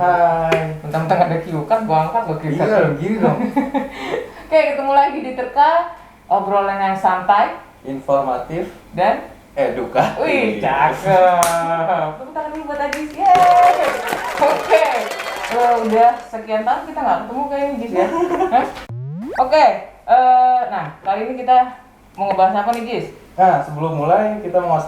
Hai. Mentang-mentang ada cue card, gua angkat gua cue card. Iya, gini dong. Oke, ketemu lagi di Terka, obrolan yang santai, Informatif, dan edukatif. wih, cakep. Tepuk tangan dulu buat Ajis. Yeay. Oke. Udah sekian tahun kita nggak ketemu kayaknya, Jis ya. Hah? Oke. Nah, kali ini kita mau ngebahas apa nih, Jis? Nah, sebelum mulai kita mau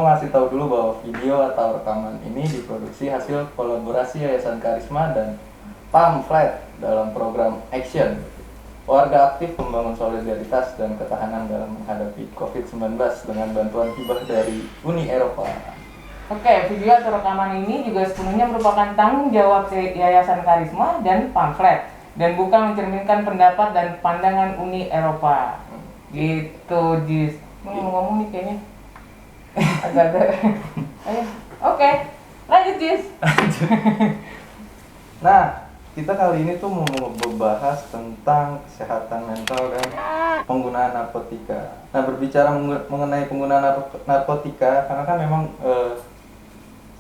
ngasih tahu dulu bahwa video atau rekaman ini diproduksi hasil kolaborasi Yayasan Karisma dan Pamflet dalam program Action. Warga aktif membangun solidaritas dan ketahanan dalam menghadapi COVID-19 dengan bantuan hibah dari Uni Eropa. Oke, video atau rekaman ini juga sepenuhnya merupakan tanggung jawab Yayasan Karisma dan Pamflet dan bukan mencerminkan pendapat dan pandangan Uni Eropa. Gitu, Jis. Ngomong nih kayaknya agak-agak. Ayo. Oke, lanjut, Jis. Nah, kita kali ini tuh mau membahas tentang kesehatan mental dan penggunaan narkotika. Nah, berbicara mengenai penggunaan narkotika, karena kan memang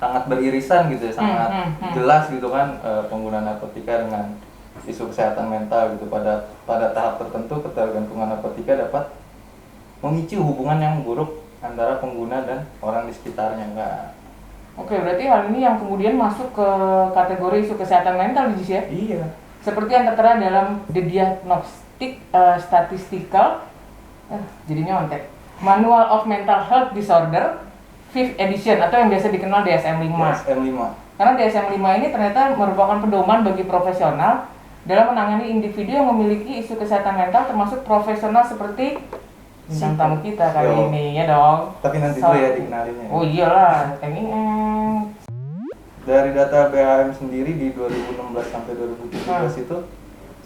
sangat beririsan gitu ya, sangat jelas gitu kan penggunaan narkotika dengan isu kesehatan mental gitu. Pada tahap tertentu ketergantungan narkotika dapat memicu hubungan yang buruk antara pengguna dan orang di sekitarnya, enggak. Oke, berarti hal ini yang kemudian masuk ke kategori isu kesehatan mental, Jis ya? Iya. Seperti yang tertera dalam The Diagnostic Statistical jadinya ontek Manual of Mental Health Disorder 5th edition atau yang biasa dikenal DSM-5. DSM-5. Karena DSM-5 ini ternyata merupakan pedoman bagi profesional dalam menangani individu yang memiliki isu kesehatan mental, termasuk profesional seperti bintang tamu kita kali ini, ya dong. Tapi nanti dulu ya dikenalinnya. Oh iyalah, Dari data BHM sendiri di 2016 sampai 2017 itu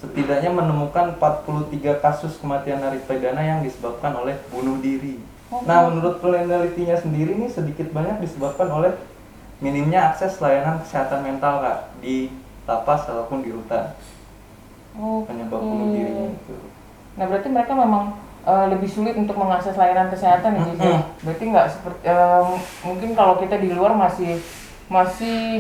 setidaknya menemukan 43 kasus kematian narapidana yang disebabkan oleh bunuh diri. Nah, menurut penelitinya sendiri ini sedikit banyak disebabkan oleh minimnya akses layanan kesehatan mental, Kak, di lapas ataupun di rutan. Penyebab bunuh dirinya itu. Nah, berarti mereka memang lebih sulit untuk mengakses layanan kesehatan ya, Jis. Berarti nggak seperti mungkin kalau kita di luar masih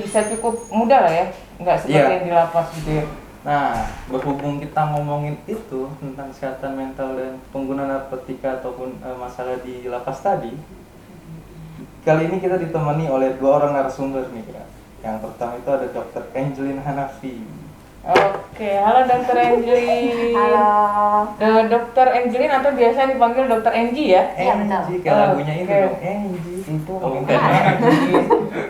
bisa cukup mudah lah ya, nggak seperti yang di lapas gitu ya. Nah, berhubung kita ngomongin itu tentang kesehatan mental dan pengguna narkotika ataupun masalah di lapas tadi, kali ini kita ditemani oleh dua orang narasumber nih, Kak. Yang pertama itu ada Dr. Angelin Hanafi. Oke, halo Dr. Angelin. Halo. Dr. Angelin atau biasa dipanggil Dr. Angie ya? Iya, betul. Angie, kayak lagunya itu dong, Angie. Itu bukan.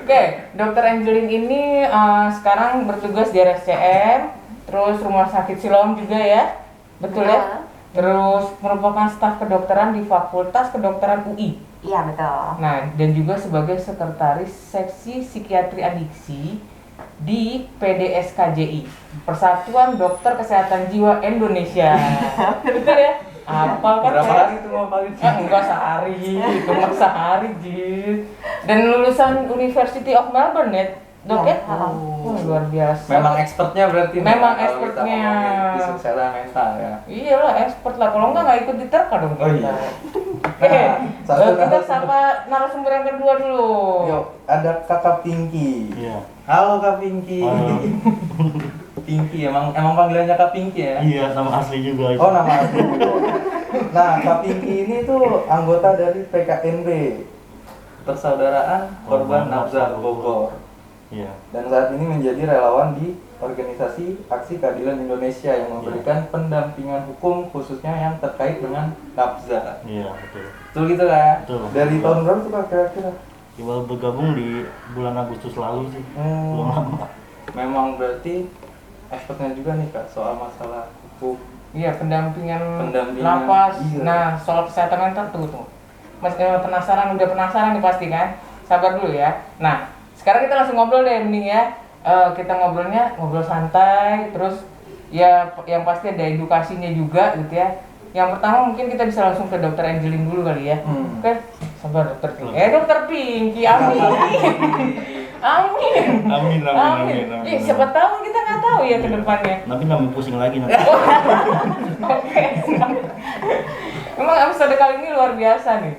Oke, Dr. Angelin ini sekarang bertugas di RSCM, terus Rumah Sakit Siloam juga ya, betul ya? Terus merupakan staf kedokteran di Fakultas Kedokteran UI. Iya, betul. Nah, dan juga sebagai sekretaris seksi psikiatri adiksi di PDSKJI, Persatuan Dokter Kesehatan Jiwa Indonesia. Betul ya? Apa kan? Berapa hari itu ngapalin? Enggak sehari, itu mah sehari, Jis. Dan lulusan University of Melbourne ya, Dok ya? Luar biasa. Memang expertnya berarti. Memang kalau expertnya. kita ngomongin isu kesehatan mental ya. Iyalah, expert lah. Kalau enggak ikut di Terka dong. Oh iya. Oke, kita sapa narasumber yang kedua dulu. Yuk, ada Kakak Pinky. Iya. Halo Kak Pinky. Halo. Pinky, emang panggilannya Kak Pinky ya? Iya, nama asli juga. Oh, nama asli. Nah, Kak Pinky ini tuh anggota dari PKNB, Persaudaraan Korban Nafsa Bogor. Iya. Dan saat ini menjadi relawan di organisasi Aksi Keadilan Indonesia yang memberikan pendampingan hukum khususnya yang terkait dengan nafsa. Iya, betul. Betul gitu Kak? Betul. Dari tahun berapa tuh Kak kira-kira? Baru bergabung di bulan Agustus lalu sih. Belum lama. Memang berarti expertnya juga nih Kak soal masalah hukum. Iya, pendampingan Pendampingan, lapas. iya. Nah, soal kesehatan mental tuh. Mas udah penasaran nih pasti kan? Sabar dulu ya. Nah, sekarang kita langsung ngobrol deh mending ya. Kita ngobrol santai, terus ya yang pasti ada edukasinya juga gitu ya. Yang pertama mungkin kita bisa langsung ke Dr. Angelin dulu kali ya. Oke, sabar Dr. Pinky. Dr. Pinky, amin. Amin. Siapa tahu kita nggak tahu ya ke depannya. Nanti nggak mau pusing lagi nanti. Oke. Emang episode kali ini luar biasa nih.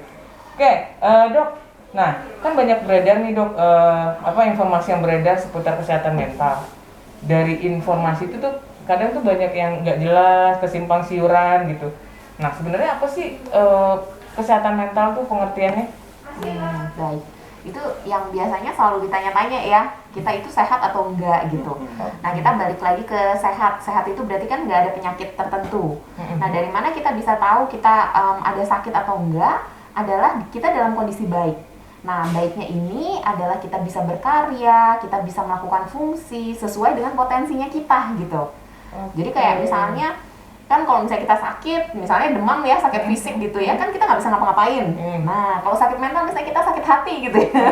Oke, Dok, Nah, kan banyak beredar nih dok, informasi yang beredar seputar kesehatan mental. Dari informasi itu tuh kadang tuh banyak yang nggak jelas, kesimpang siuran gitu. Nah, sebenarnya apa sih kesehatan mental tuh pengertiannya? Baik. Itu yang biasanya selalu ditanya-tanya ya, kita itu sehat atau enggak gitu. Nah, kita balik lagi ke sehat. Sehat itu berarti kan nggak ada penyakit tertentu. Nah, dari mana kita bisa tahu kita ada sakit atau enggak? Adalah kita dalam kondisi baik. Nah, baiknya ini adalah kita bisa berkarya, kita bisa melakukan fungsi sesuai dengan potensinya kita gitu. Jadi kayak misalnya, kan kalau misalnya kita sakit, misalnya demam ya, sakit fisik gitu ya, kan kita nggak bisa ngapa-ngapain. Nah, kalau sakit mental misalnya kita sakit hati gitu ya.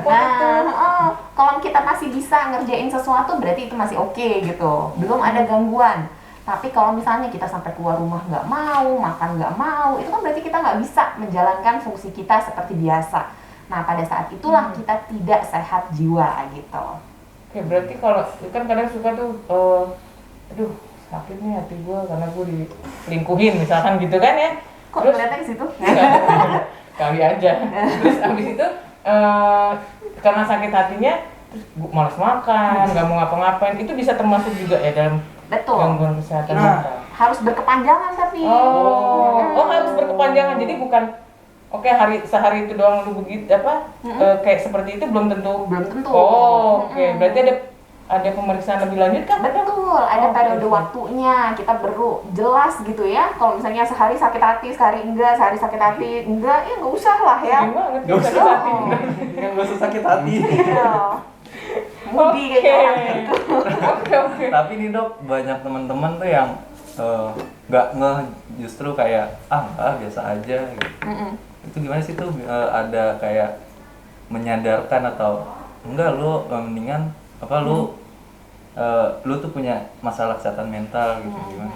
Nah, kalau kita masih bisa ngerjain sesuatu berarti itu masih oke gitu, belum ada gangguan. Tapi kalau misalnya kita sampai keluar rumah nggak mau, makan nggak mau, itu kan berarti kita nggak bisa menjalankan fungsi kita seperti biasa. Nah, pada saat itulah kita tidak sehat jiwa gitu. Oke, berarti kalau kan kadang suka tuh, aduh sakit nih hati gue karena gue diselingkuhin misalkan gitu kan ya. Kok Terus ngeliatnya ke situ? kali aja. Terus abis itu karena sakit hatinya, terus malas makan, nggak mau ngapa-ngapain, itu bisa termasuk juga ya dalam Betul. gangguan kesehatan Nah. mental. Harus berkepanjangan tapi. Oh harus berkepanjangan. Jadi bukan sehari itu doang lu begitu kayak seperti itu belum tentu. Belum tentu. Oke. Berarti ada pemeriksaan lebih lanjut kan? Betul, ada periode oke. waktunya, kita perlu jelas gitu ya. Kalau misalnya sehari sakit hati, sehari enggak, sehari sakit hati, enggak, ya nggak usah lah ya. Gimana? Gak usah Sakit hati. yang gak usah sakit hati. Iya. Mudi kayaknya orang gitu. Oke. Tapi nih dok, banyak teman-teman tuh yang nggak ngeh, justru kayak biasa aja gitu. Itu gimana sih tuh ada kayak menyadarkan atau enggak lu mendingan lu tuh punya masalah kesehatan mental gitu gimana?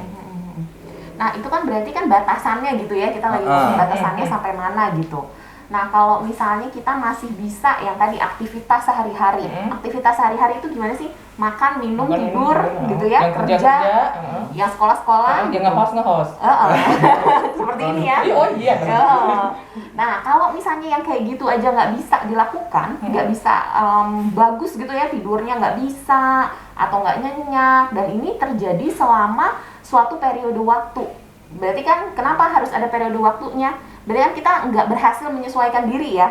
Nah, itu kan berarti kan batasannya gitu ya, kita lagi ngomong batasannya sampai mana gitu. Nah, kalau misalnya kita masih bisa yang tadi aktivitas sehari-hari. Aktivitas sehari-hari itu gimana sih? Makan, minum, tidur gitu ya, yang kerja, yang sekolah-sekolah. Jangan nge-host. Seperti ini ya. Oh iya. Nah, kalau misalnya yang kayak gitu aja nggak bisa dilakukan, nggak bisa bagus gitu ya, tidurnya nggak bisa atau nggak nyenyak, dan ini terjadi selama suatu periode waktu. Berarti kan kenapa harus ada periode waktunya? Berarti kan kita nggak berhasil menyesuaikan diri ya,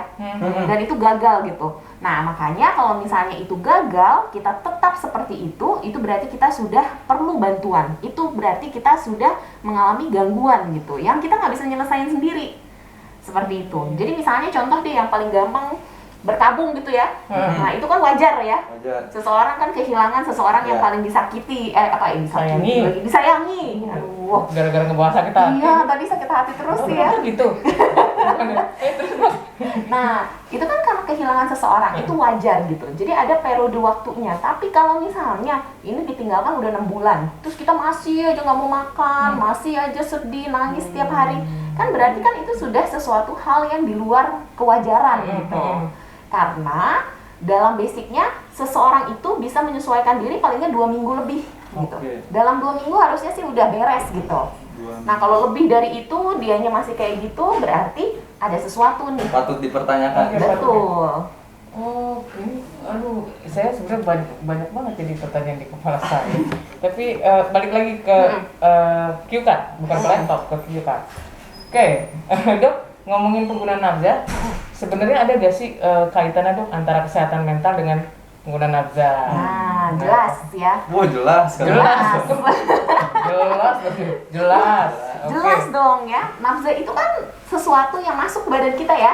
dan itu gagal gitu. Nah, makanya kalau misalnya itu gagal, kita tetap seperti itu berarti kita sudah perlu bantuan. Itu berarti kita sudah mengalami gangguan gitu, yang kita nggak bisa nyelesain sendiri. Seperti itu. Jadi misalnya contoh deh yang paling gampang, berkabung gitu ya. Nah, itu kan wajar ya. Wajar. Seseorang kan kehilangan seseorang yang paling disakiti, disayangi. Aduh. Gara-gara ngebahas sakit hati. Iya, tadi sakit hati terus ya. Gitu. Nah, itu kan karena kehilangan seseorang, itu wajar gitu. Jadi ada periode waktunya. Tapi kalau misalnya ini ditinggalkan udah 6 bulan, terus kita masih aja nggak mau makan, masih aja sedih, nangis setiap hari, kan berarti kan itu sudah sesuatu hal yang di luar kewajaran gitu. Karena dalam basicnya seseorang itu bisa menyesuaikan diri palingnya 2 minggu lebih gitu. Dalam 2 minggu harusnya sih udah beres gitu. Nah, kalau lebih dari itu dianya masih kayak gitu, berarti ada sesuatu nih. Patut dipertanyakan. Betul. Oh, ini saya sebenarnya banyak banget jadi pertanyaan di kepala saya. Tapi balik lagi ke Q-Card, bukan ke laptop, ke Q-Card. Oke, Dok, ngomongin penggunaan nafza, sebenarnya ada gak sih kaitannya Dok antara kesehatan mental dengan penggunaan nafza? Nah, jelas ya. Wah, jelas. Jelas dong ya. Nafza itu kan sesuatu yang masuk ke badan kita ya,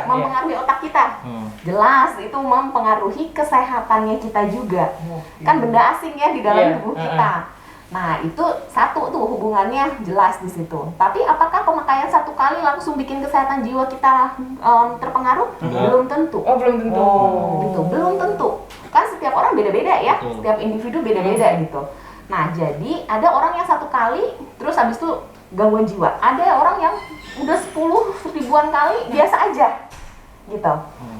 mempengaruhi otak kita. Jelas itu mempengaruhi kesehatannya kita juga. Kan benda asing ya di dalam tubuh kita. Nah, itu satu tuh hubungannya jelas di situ. Tapi apakah pemakaian satu kali langsung bikin kesehatan jiwa kita terpengaruh? Belum tentu. Oh, belum tentu. Gitu, belum tentu. Kan setiap orang beda-beda ya, setiap individu beda-beda gitu. Nah, jadi ada orang yang satu kali terus habis itu gangguan jiwa. Ada orang yang udah 10 ribuan kali biasa aja gitu.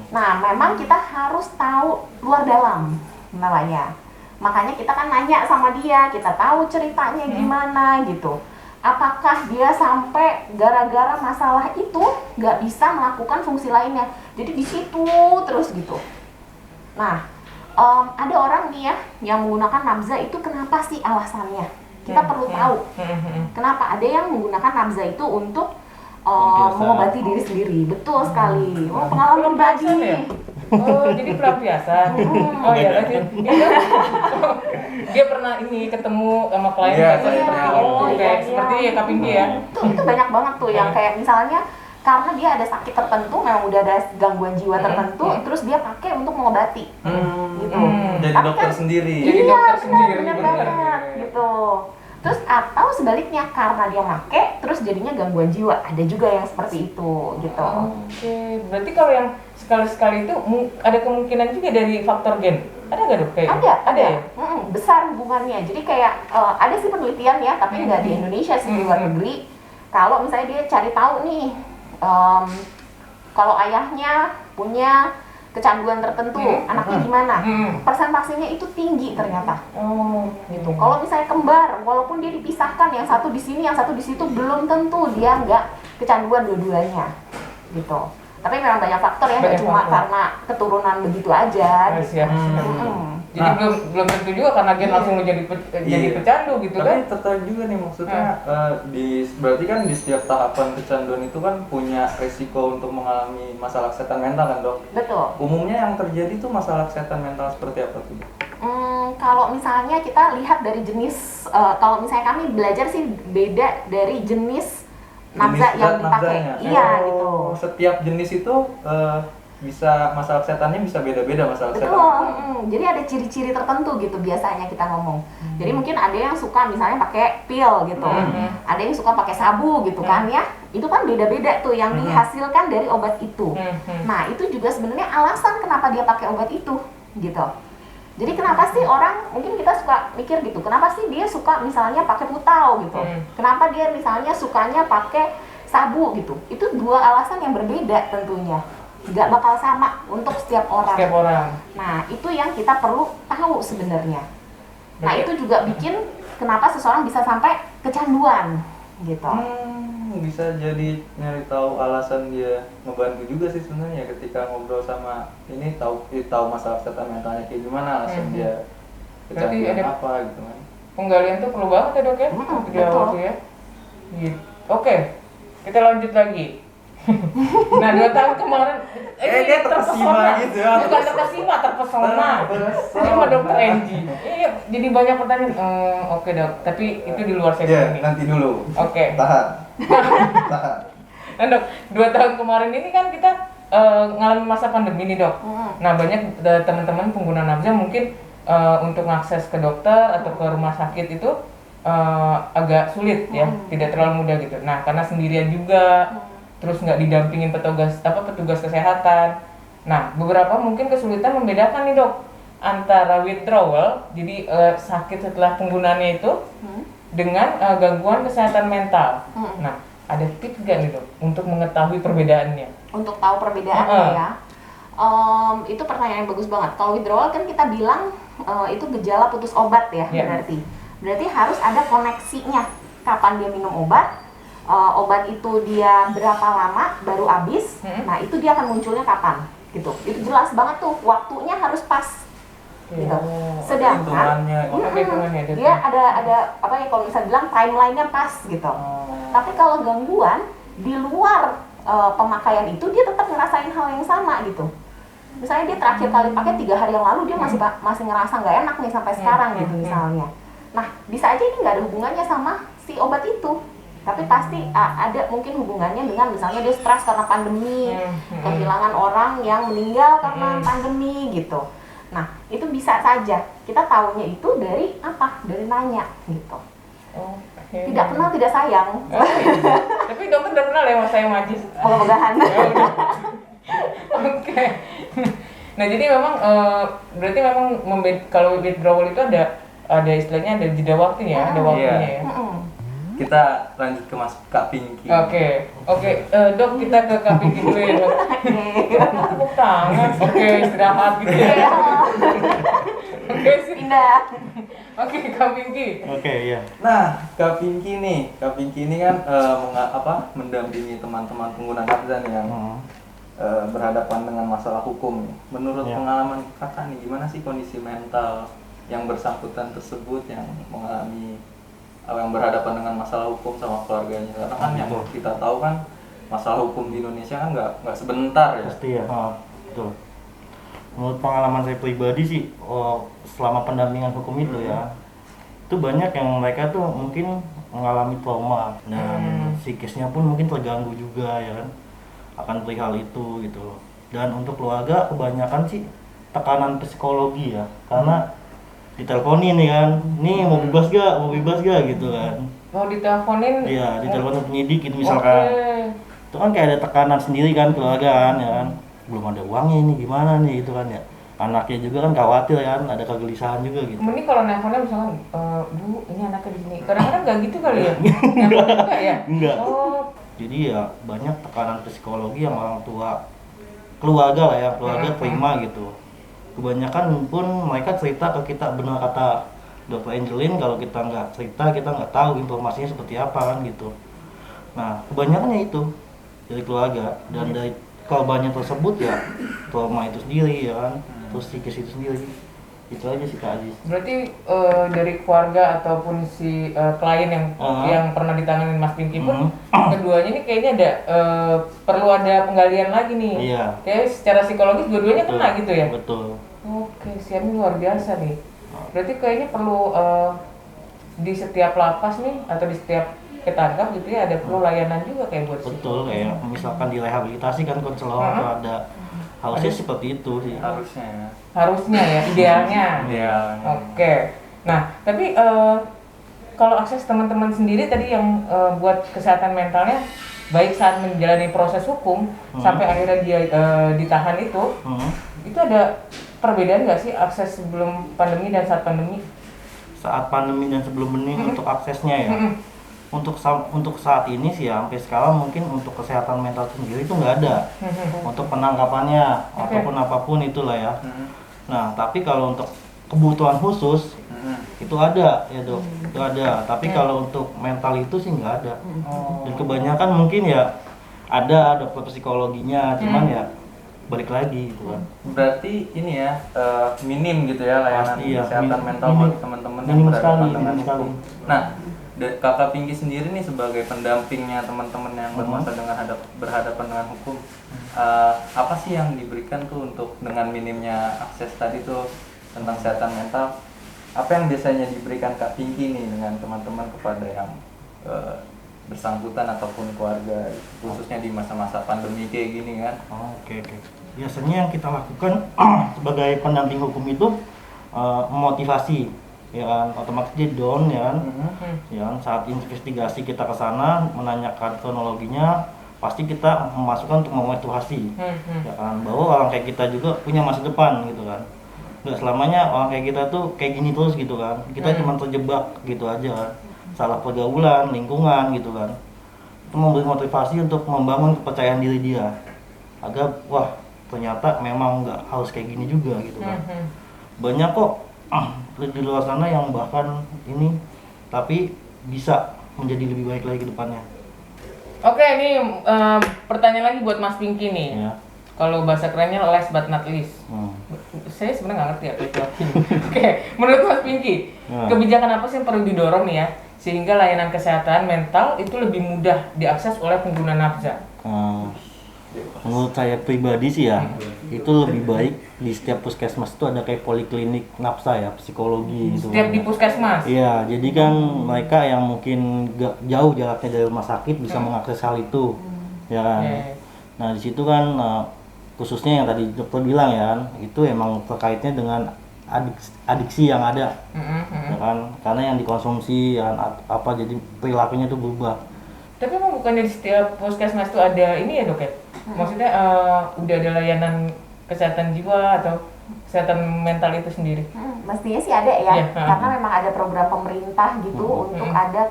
Nah, memang kita harus tahu luar dalam namanya. Makanya kita kan nanya sama dia, kita tahu ceritanya gimana gitu. apakah dia sampai gara-gara masalah itu nggak bisa melakukan fungsi lainnya, jadi di situ terus gitu. Nah, ada orang nih ya yang menggunakan nabza itu, kenapa sih alasannya? Kita perlu tahu kenapa. Ada yang menggunakan nabza itu untuk mengobati diri sendiri. Betul sekali. Oh, pengalaman pribadi. Ya? Oh, jadi pelampiasan. Oh iya, lanjut. Dia pernah ini ketemu sama klien seperti itu, kayak seperti ya Kak Pinky ya. Itu banyak banget tuh yang kayak misalnya karena dia ada sakit tertentu, memang udah ada gangguan jiwa tertentu, terus dia pakai untuk mengobati, gitu. Jadi Tapi dokter kan, sendiri. Jadi iya, dokter sendiri, benar benar. banget, gitu. Terus atau sebaliknya, karena dia pakai, terus jadinya gangguan jiwa. Ada juga yang seperti itu, gitu. Oke, berarti kalau yang sekali-sekali itu ada kemungkinan juga dari faktor gen. Ada nggak dok? Kayak Ada ya? Besar hubungannya. Jadi kayak ada sih penelitian ya, tapi nggak di Indonesia sih, di luar negeri. Kalau misalnya dia cari tahu nih, kalau ayahnya punya kecanduan tertentu, anaknya gimana? Persentasenya itu tinggi ternyata. Gitu. Kalau misalnya kembar, walaupun dia dipisahkan, yang satu di sini, yang satu di situ, belum tentu dia nggak kecanduan dua-duanya. Gitu. Tapi memang banyak faktor ya, nggak cuma karena keturunan begitu aja. Gitu. Jadi belum tentu juga karena gen langsung jadi pecandu gitu kan? Tapi tertarik juga nih, maksudnya berarti kan di setiap tahapan kecanduan itu kan punya resiko untuk mengalami masalah kesehatan mental kan dok? Betul. Umumnya yang terjadi tuh masalah kesehatan mental seperti apa tuh? Kalau misalnya kita lihat dari jenis, kalau misalnya kami belajar sih beda dari jenis nabza yang dipakai. Iya gitu. Setiap jenis itu bisa masalah kesehatannya bisa beda-beda masalah kesehatan. Betul. Jadi ada ciri-ciri tertentu gitu biasanya kita ngomong. Jadi mungkin ada yang suka misalnya pakai pil gitu. Ada yang suka pakai sabu gitu kan ya. Itu kan beda-beda tuh yang dihasilkan dari obat itu. Nah, itu juga sebenarnya alasan kenapa dia pakai obat itu gitu. Jadi kenapa sih orang, mungkin kita suka mikir gitu, kenapa sih dia suka misalnya pakai putau gitu. Kenapa dia misalnya sukanya pakai sabu gitu. Itu dua alasan yang berbeda tentunya. Nggak bakal sama untuk setiap orang. Nah, itu yang kita perlu tahu sebenarnya. Nah, itu juga bikin kenapa seseorang bisa sampai kecanduan gitu. Bisa jadi nyari tahu alasan dia, ngebantu juga sih sebenarnya ketika ngobrol sama ini, tahu masalah kesehatan mentalnya kayak gimana, alasan dia kecanduan apa gitu kan. Penggalian tuh perlu banget ya dok ya? Di awal tuh ya. Gitu. Oke, kita lanjut lagi. Nah, 2 tahun kemarin dia terkesima gitu ya. Bukan terkesima, terpesona. Ini mah dokter Angie. Iya, jadi banyak pertanyaan. Oke dok, tapi itu di luar sesi ini. Nanti dulu. Oke. Tahan. Nah dok, 2 tahun kemarin ini kan kita ngalamin masa pandemi nih dok. Nah, banyak teman-teman pengguna nabza mungkin untuk mengakses ke dokter atau ke rumah sakit itu agak sulit ya, tidak terlalu mudah gitu. Nah, karena sendirian juga, terus nggak didampingin petugas kesehatan. Nah, beberapa mungkin kesulitan membedakan nih dok antara withdrawal, jadi sakit setelah penggunaannya itu, dengan gangguan kesehatan mental. Nah, ada tips nggak nih dok untuk mengetahui perbedaannya? Untuk tahu perbedaannya ya, itu pertanyaan yang bagus banget. Kalau withdrawal kan kita bilang itu gejala putus obat ya, berarti harus ada koneksinya. Kapan dia minum obat? Obat itu dia berapa lama baru habis, nah itu dia akan munculnya kapan gitu. Itu jelas banget tuh, waktunya harus pas gitu. Sedangkan dia ada apa ya, kalau misalnya bilang timelinenya pas gitu. Tapi kalau gangguan di luar pemakaian itu, dia tetap ngerasain hal yang sama gitu. Misalnya dia terakhir kali pakai 3 hari yang lalu, dia masih ngerasa nggak enak nih sampai sekarang gitu misalnya. Nah, bisa aja ini nggak ada hubungannya sama si obat itu. Tapi pasti ada mungkin hubungannya dengan misalnya dia stres karena pandemi, kehilangan orang yang meninggal karena pandemi gitu. Nah, itu bisa saja. Kita tahunya itu dari apa? Dari nanya gitu. Tidak kenal tidak sayang. Tapi dokter udah kenal ya mas saya Majis. Moga-mogahan. Oke. Nah, jadi memang berarti memang kalau withdrawal itu ada istilahnya, ada jeda waktunya, ada waktunya ya. Kita lanjut ke Kak Pinky. Oke. Dok, kita ke Kak Pinky dulu ya dok. Tepuk tangan. Oke, istirahat gitu ya. Oke sih. Pindah. Oke, Kak Pinky. Oke, iya. Nah, Kak Pinky ini kan mendampingi teman-teman pengguna nafza nih yang berhadapan dengan masalah hukum. Menurut Ya. pengalaman kakak nih, gimana sih kondisi mental yang bersangkutan tersebut yang mengalami yang berhadapan dengan masalah hukum sama keluarganya? Karena kan yang Betul. kita tahu kan masalah hukum di Indonesia kan nggak sebentar ya. Pasti ya. Betul. Menurut pengalaman saya pribadi sih, selama pendampingan hukum itu ya, itu banyak yang mereka tuh mungkin mengalami trauma dan psikisnya pun mungkin terganggu juga ya kan, akan perihal itu gitu. Dan untuk keluarga kebanyakan sih tekanan psikologi ya, karena diteleponin nih kan, nih mau bebas gak gitu kan. Mau diteleponin? Iya, diteleponin penyidik gitu misalkan. Oke. Itu kan kayak ada tekanan sendiri kan keluarga kan ya kan, belum ada uangnya ini gimana nih gitu kan ya, anaknya juga kan khawatir kan, ada kegelisahan juga gitu. Ini kalau nelfonnya misalkan, Bu, ini anaknya di sini. Kadang-kadang nggak gitu kali ya? Nelfonnya enggak ya? Enggak. Oh, Jadi ya banyak tekanan psikologi yang orang tua keluarga lah ya, keluarga terima gitu. Kebanyakan pun mereka cerita ke kita, benar kata Dr. Angelin, kalau kita nggak cerita kita nggak tahu informasinya seperti apa kan gitu. Nah kebanyakannya itu dari keluarga dan dari korbannya tersebut ya trauma itu sendiri ya kan, terus psikis itu sendiri. Itu aja sih Kak Aziz. berarti dari keluarga ataupun si klien yang pernah ditanganin Mas Pinky pun keduanya ini kayaknya ada perlu ada penggalian lagi nih. Iya. Kayak secara psikologis dua-duanya Betul. kena gitu ya. Betul. Oke, siapnya luar biasa nih. Berarti kayaknya perlu di setiap lapas nih atau di setiap ketangkap gitu ya ada perlu layanan juga kayak buat Betul, kayak misalkan direhabilitasi kan konselor atau ada, harusnya seperti itu sih. Harusnya ya. harusnya ya, idealnya. Idealnya. Oke. Nah, tapi kalau akses teman-teman sendiri tadi yang buat kesehatan mentalnya baik saat menjalani proses hukum sampai akhirnya dia ditahan itu ada perbedaan nggak sih akses sebelum pandemi dan saat pandemi? Saat pandemi dan sebelum ini untuk aksesnya ya. Untuk saat ini sih ya, sampai sekarang mungkin untuk kesehatan mental sendiri itu nggak ada. Untuk penangkapannya ataupun apapun itulah ya. Nah, tapi kalau untuk kebutuhan khusus itu ada ya Dok, itu ada. Tapi kalau untuk mental itu sih nggak ada. Dan kebanyakan mungkin ya ada dokter psikologinya, cuman ya balik lagi gitu kan. Berarti ini ya minim gitu ya layanan Pasti ya, kesehatan mental minim. buat teman-teman yang Minim berhadapan sekali, dengan minim sekali. hukum. Nah, Kakak Pinky sendiri nih sebagai pendampingnya teman-teman yang bermasalah dengan berhadapan dengan hukum, apa sih yang diberikan tuh untuk dengan minimnya akses tadi tuh tentang kesehatan mental? Apa yang biasanya diberikan Kak Pinky nih dengan teman-teman kepada yang bersangkutan ataupun keluarga, khususnya di masa-masa pandemi kayak gini kan? Oke. Biasanya yang kita lakukan sebagai pendamping hukum itu memotivasi, ya kan, otomatis dia down ya kan, ya kan, saat investigasi kita ke sana menanyakan kronologinya, pasti kita memasukkan untuk memotivasi, ya kan, bahwa orang kayak kita juga punya masa depan gitu kan, nggak selamanya orang kayak kita tuh kayak gini terus gitu kan, kita cuma terjebak gitu aja kan, salah pergaulan, lingkungan gitu kan, itu memberi motivasi untuk membangun kepercayaan diri dia, agar wah ternyata memang nggak harus kayak gini juga gitu kan. Banyak kok di luar sana yang bahkan ini tapi bisa menjadi lebih baik lagi ke depannya. Oke, ini pertanyaan lagi buat Mas Pinky nih. Ya. Kalau bahasa kerennya last but not least. Saya sebenarnya nggak ngerti ya itu. Oke, menurut Mas Pinky, kebijakan apa sih yang perlu didorong nih ya sehingga layanan kesehatan mental itu lebih mudah diakses oleh pengguna nafza? Menurut saya pribadi sih ya, itu lebih baik di setiap puskesmas itu ada kayak poliklinik nafsa ya, psikologi gitu. Setiap di puskesmas? Iya, jadi kan mereka yang mungkin jauh jaraknya dari rumah sakit bisa mengakses hal itu, ya kan. Nah di situ kan khususnya yang tadi dokter bilang ya, itu emang terkaitnya dengan adiksi yang ada, ya kan, karena yang dikonsumsi ya, apa jadi perilakunya itu berubah. Tapi emang bukannya di setiap puskesmas itu ada ini ya Dok ya? Maksudnya udah ada layanan kesehatan jiwa atau kesehatan mental itu sendiri? Mestinya sih ada ya, Iya, karena memang ada program pemerintah gitu untuk ada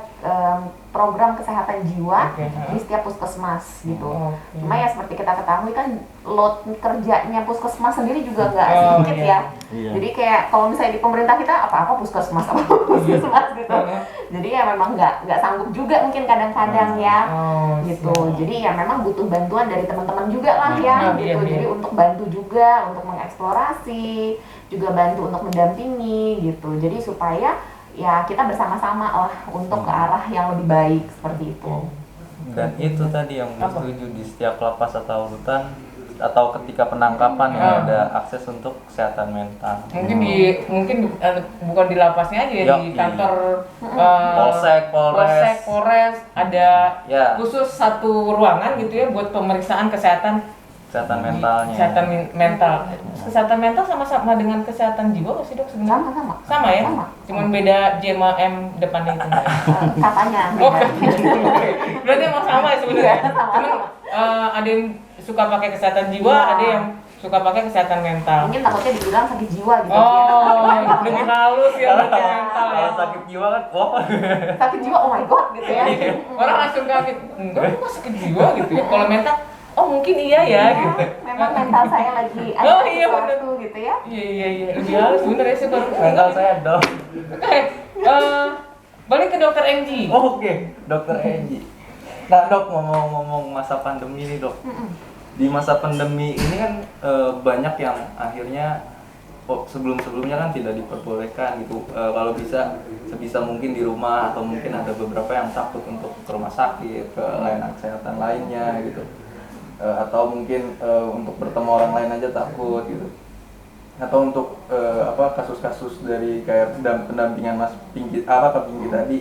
program kesehatan jiwa Oke, di setiap puskesmas gitu. Oke. Cuma ya seperti kita ketahui kan load kerjanya puskesmas sendiri juga nggak Oh, sedikit iya. ya. Iya. Jadi kayak kalau misalnya di pemerintah kita apa-apa puskesmas puskesmas gitu. Jadi ya memang nggak sanggup juga mungkin kadang-kadang ya. Oh, Gitu. siap. Jadi ya memang butuh bantuan dari teman-teman juga lah ya Iya, gitu. iya. Jadi untuk bantu juga untuk mengeksplorasi, juga bantu untuk mendampingi gitu. Jadi supaya ya kita bersama-sama lah untuk ke arah yang lebih baik seperti itu. Dan itu tadi yang gue Apa? setuju, di setiap lapas atau rutan atau ketika penangkapan ya ada akses untuk kesehatan mental. Mungkin bukan di lapasnya aja ya, Yok, di di kantor Polsek, Polres. Polres ada Ya. khusus satu ruangan gitu ya buat pemeriksaan kesehatan Kesehatan mentalnya. Kesehatan mental sama dengan kesehatan jiwa nggak sih dok sebenarnya? Sama-sama. Sama ya? Sama. Cuman beda J sama M depannya itu. Katanya. Oh, beda. berarti emang sama ya sebenarnya. Iya, sama. Cuman ada yang suka pakai kesehatan jiwa, Iya. ada yang suka pakai kesehatan mental. Mungkin takutnya dibilang sakit jiwa gitu. Oh, lebih halus ya berarti Kalau mental ya. sakit jiwa kan, wah. Sakit jiwa, oh my god gitu ya. Iya. Orang langsung kaget, enggak kok sakit jiwa gitu ya. Kalau mental, oh mungkin iya ya gitu. Memang mental saya lagi ada Oh, iya, sesuatu gitu ya. Iya, lebih halus bener ya sih baru. Mental saya dong. Oke, balik ke dokter Enji. Oh, oke, Dokter Enji. Nah dok, ngomong-ngomong masa pandemi nih dok. Di masa pandemi ini kan banyak yang akhirnya sebelum-sebelumnya kan tidak diperbolehkan gitu. Kalau bisa sebisa mungkin di rumah, atau mungkin ada beberapa yang takut untuk ke rumah sakit, ke layanan kesehatan lainnya gitu. Atau mungkin untuk bertemu orang lain aja takut gitu. Atau untuk kasus-kasus dari kayak pendampingan Mas Pinky tadi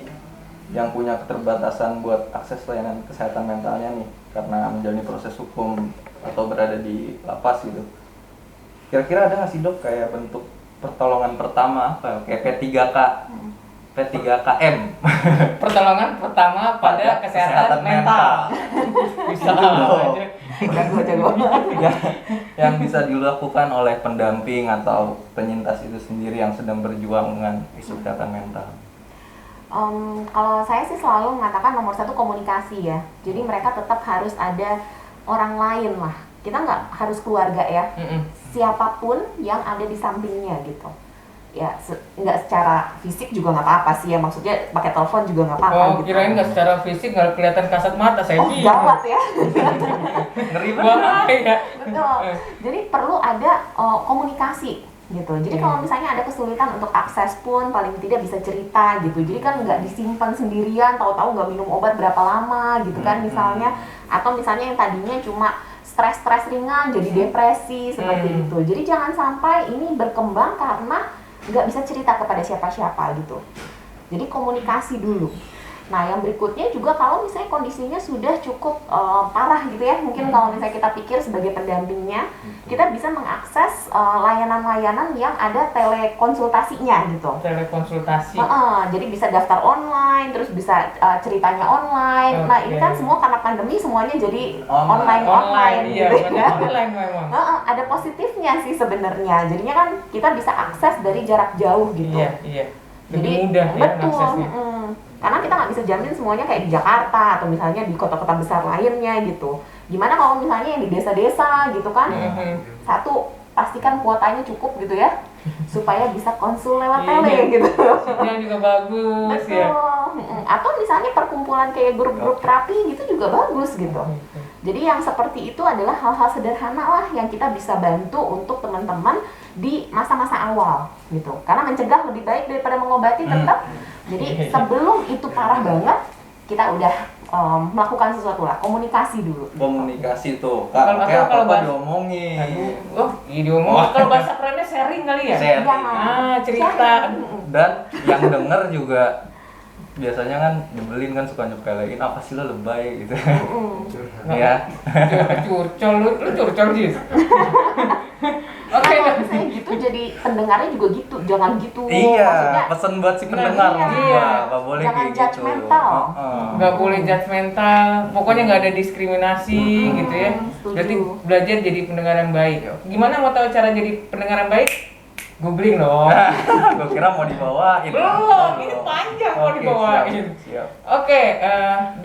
yang punya keterbatasan buat akses layanan kesehatan mentalnya nih karena menjalani proses hukum atau berada di lapas gitu. Kira-kira ada nggak sih dok kayak bentuk pertolongan pertama apa kayak P3KM Pertolongan pertama pada kesehatan mental. Bisa aja. yang bisa dilakukan oleh pendamping atau penyintas itu sendiri yang sedang berjuang dengan isu kesehatan mental. Kalau saya sih selalu mengatakan nomor satu komunikasi ya. Jadi mereka tetap harus ada orang lain lah. Kita nggak harus keluarga ya. Siapapun yang ada di sampingnya gitu. Ya nggak secara fisik juga nggak apa-apa sih ya. Maksudnya pakai telepon juga nggak apa-apa. Oh, gitu. kirain nggak secara fisik nggak kelihatan kasat mata saya. Oh gawat ya. Ngeri banget. Bahaya. Betul. Jadi perlu ada komunikasi gitu. Jadi kalau misalnya ada kesulitan untuk akses pun paling tidak bisa cerita gitu. Jadi kan nggak disimpan sendirian, tahu-tahu nggak minum obat berapa lama gitu kan misalnya. Atau misalnya yang tadinya cuma stres-stres ringan jadi depresi seperti itu. Jadi jangan sampai ini berkembang karena nggak bisa cerita kepada siapa-siapa gitu. Jadi komunikasi dulu. Nah, yang berikutnya juga kalau misalnya kondisinya sudah cukup parah gitu ya, mungkin kalau misalnya kita pikir sebagai pendampingnya, kita bisa mengakses layanan-layanan yang ada telekonsultasinya gitu. Telekonsultasi. Jadi bisa daftar online, terus bisa ceritanya online. Nah, ini kan semua karena pandemi semuanya jadi online Iya, gitu banyak ya. online memang. Ada positifnya sih sebenarnya. Jadinya kan kita bisa akses dari jarak jauh gitu. Iya. Lebih Jadi mudah ya betul, aksesnya. karena kita nggak bisa jamin semuanya kayak di Jakarta atau misalnya di kota-kota besar lainnya gitu. Gimana kalau misalnya yang di desa-desa gitu kan? Satu, pastikan kuotanya cukup gitu ya, supaya bisa konsul lewat tele gitu. Sinyal juga bagus ya. Betul. Atau misalnya perkumpulan kayak grup-grup terapi gitu juga bagus gitu. Jadi yang seperti itu adalah hal-hal sederhana lah yang kita bisa bantu untuk teman-teman di masa-masa awal gitu. Karena mencegah lebih baik daripada mengobati tetap. Jadi sebelum itu parah banget, kita udah melakukan sesuatu lah, komunikasi dulu. Komunikasi tuh, Kalau kayak kalau apa bahas- diomongin. Diomong. Kalau bahasa kerennya sharing kali ya? Sharing. Cerita. Dan yang denger juga biasanya kan nyebelin kan, suka nyepelein apa sih lo lebay gitu. Ya. Curcol, lu curcol Jis. Oke, Kalau misalnya gitu jadi pendengarnya juga gitu, jangan gitu. Iya, Maksudnya pesan buat si pendenar iya. juga, nggak boleh Jangan kayak gitu. judgmental. nggak boleh judgmental, pokoknya nggak ada diskriminasi gitu ya. setuju. Berarti belajar jadi pendengar yang baik. Gimana mau tahu cara jadi pendengar yang baik? googling dong. Gue kira mau dibawain. Belum, ini panjang mau Oke, dibawain. siap. Oke,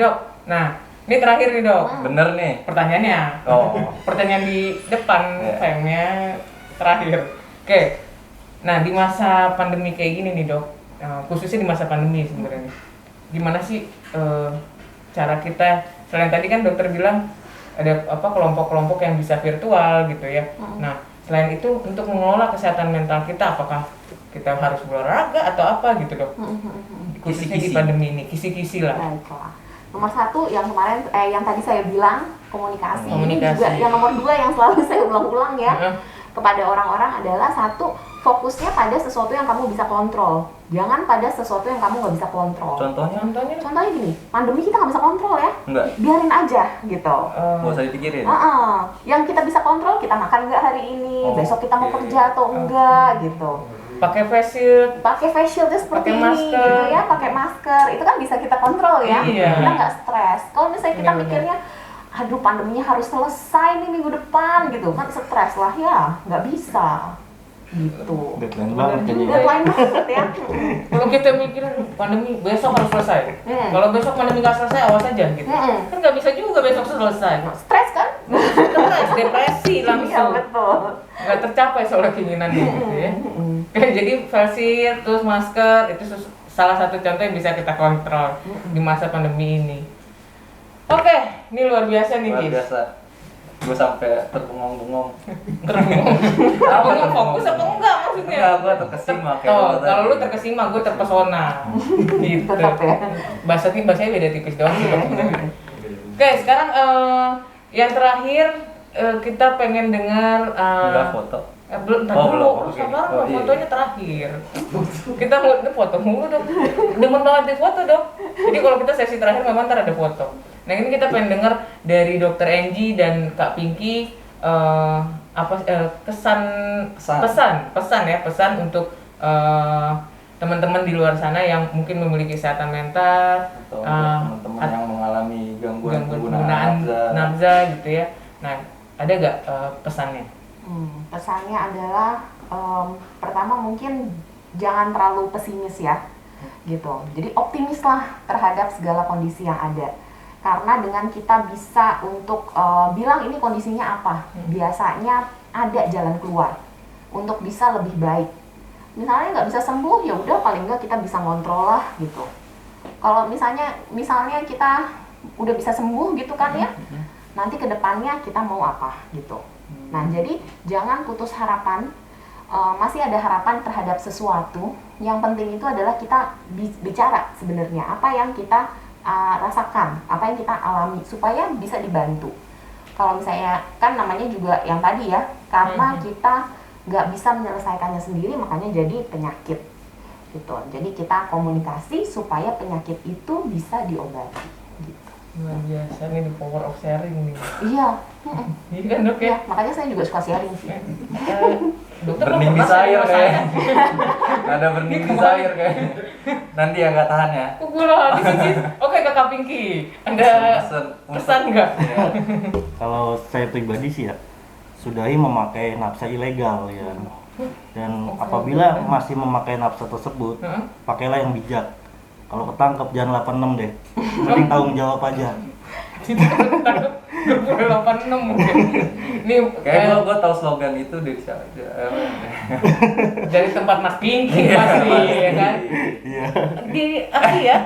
Dok. Nah, ini terakhir nih Dok. Bener nih. Pertanyaannya. Oh. Pertanyaan di depan, Iya. sayangnya terakhir. Oke. Nah, di masa pandemi kayak gini nih Dok, khususnya di masa pandemi sebenarnya, gimana sih cara kita? Selain tadi kan dokter bilang ada apa kelompok-kelompok yang bisa virtual gitu ya. Nah, selain itu untuk mengelola kesehatan mental kita, apakah kita harus berolahraga atau apa gitu Dok? Khususnya di Kisi-kisi. pandemi ini, kisi-kisi lah. Baiklah. Nomor satu yang kemarin yang tadi saya bilang komunikasi. Ini Komunikasi. juga yang nomor dua yang selalu saya ulang-ulang ya Heeh. kepada orang-orang adalah satu, fokusnya pada sesuatu yang kamu bisa kontrol. Jangan pada sesuatu yang kamu nggak bisa kontrol. Contohnya? Contohnya Contohnya gini, pandemi kita nggak bisa kontrol ya, Enggak. biarin aja gitu. Gak usah dipikirin. Yang kita bisa kontrol, kita makan nggak hari ini, Oh, besok kita mau oke. kerja atau enggak gitu. pakai face shield. Pakai face shieldnya seperti Pakai ini masker. gitu ya, pakai masker, itu kan bisa kita kontrol ya. Iya. Kita nggak stres. Kalau misalnya kita Benar-benar. mikirnya, aduh pandeminya harus selesai nih minggu depan gitu, kan stres lah ya, nggak bisa gitu. Deadline banget jadi ya. Deadline banget ya. Kalau kita mikir pandemi besok harus selesai. Kalau besok pandemi nggak selesai, awas aja gitu. Kan nggak bisa juga besok selesai. Stres kan? Stres, depresi Iya langsung. betul. Nggak tercapai soalnya keinginannya gitu ya. Jadi face shield, terus masker itu salah satu contoh yang bisa kita kontrol di masa pandemi ini. Oke, ini luar biasa nih Luar Gis. biasa. Gue sampai terbengong-bengong. Terus fokus apa enggak maksudnya? Enggak, gue terkesima kayak Oh, lo kalau tadi. lu terkesima, gue terpesona. Gitu. Tetap ya. Bahasanya beda tipis doang sih. Dok. Oke, sekarang yang terakhir kita pengen dengar Enggak foto. belum, ntar Oh, dulu, belum. lu Oke. sabar Oh, lo, iya. fotonya terakhir. Kita mau foto mulu dong. Demen banget di foto dong. Jadi kalau kita sesi terakhir memang ntar ada foto. Nah ini kita pengen dengar dari Dokter Angie dan Kak Pinky pesan untuk teman-teman di luar sana yang mungkin memiliki kesehatan mental Atau teman-teman yang mengalami gangguan penggunaan nafza. nafza gitu ya. Nah ada gak pesannya? Pesannya adalah pertama mungkin jangan terlalu pesimis ya, gitu. Jadi optimislah terhadap segala kondisi yang ada. Karena dengan kita bisa untuk bilang ini kondisinya apa, biasanya ada jalan keluar untuk bisa lebih baik. Misalnya nggak bisa sembuh, ya udah paling nggak kita bisa ngontrol lah gitu. Kalau misalnya kita udah bisa sembuh gitu kan ya, nanti kedepannya kita mau apa gitu. Nah jadi jangan putus harapan, masih ada harapan terhadap sesuatu. Yang penting itu adalah kita bicara sebenarnya apa yang kita rasakan, apa yang kita alami supaya bisa dibantu. Kalau misalnya kan namanya juga yang tadi ya, karena kita nggak bisa menyelesaikannya sendiri makanya jadi penyakit gitu. Jadi kita komunikasi supaya penyakit itu bisa diobati gitu. Luar biasa nih the power of sharing nih. Iya. Iya kan dok ya? Ya, makanya saya juga suka sharing sih. Dokter Burning pernah desire sama saya. kayak. Ada burning desire kayak. Nanti ya nggak tahan ya. Gue lagi sih. Oke Kakak Pinky, ada pesan nggak? Ya. Kalau saya pribadi sih ya, sudahi memakai nafsa ilegal ya. Dan apabila masih memakai nafsa tersebut, pakailah yang bijak. Kalau ketangkep jangan 86 deh. Mending tanggung jawab aja. Gue 86 mungkin. Nih Kayak gue tau slogan itu dari siapa? dari tempat Mas Pinky pasti ya kan? Iya. Di aksi ya,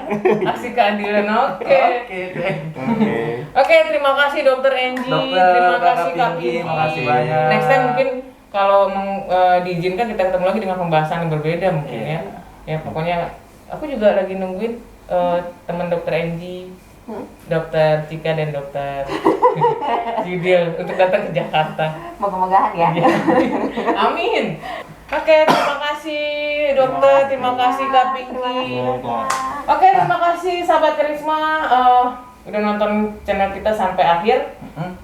aksi keadilan. Oke. Oke. Oke, terima kasih Dokter Angie, Dokter, terima Kakak kasih Kak Pinky, Pinky. makasih banyak. Next time mungkin kalau diizinkan kita ketemu lagi dengan pembahasan yang berbeda mungkin ya. Ya pokoknya aku juga lagi nungguin teman Dokter Angie, Dokter Cika dan Dokter Judil untuk datang ke Jakarta. Moga-mogahan ya. Iya. Amin. Oke, terima kasih Dokter, terima kasih Kak Pinky. Oke, terima kasih sahabat Karisma udah nonton channel kita sampai akhir.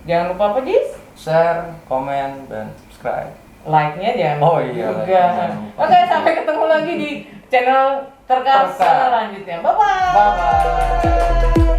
Jangan lupa apa Jis? Share, komen, dan subscribe. Like-nya jangan Oh lupa iya, juga. like-nya jangan lupa. Oke, sampai ketemu lagi di channel Terkasih selanjutnya. Bye bye. Bye bye.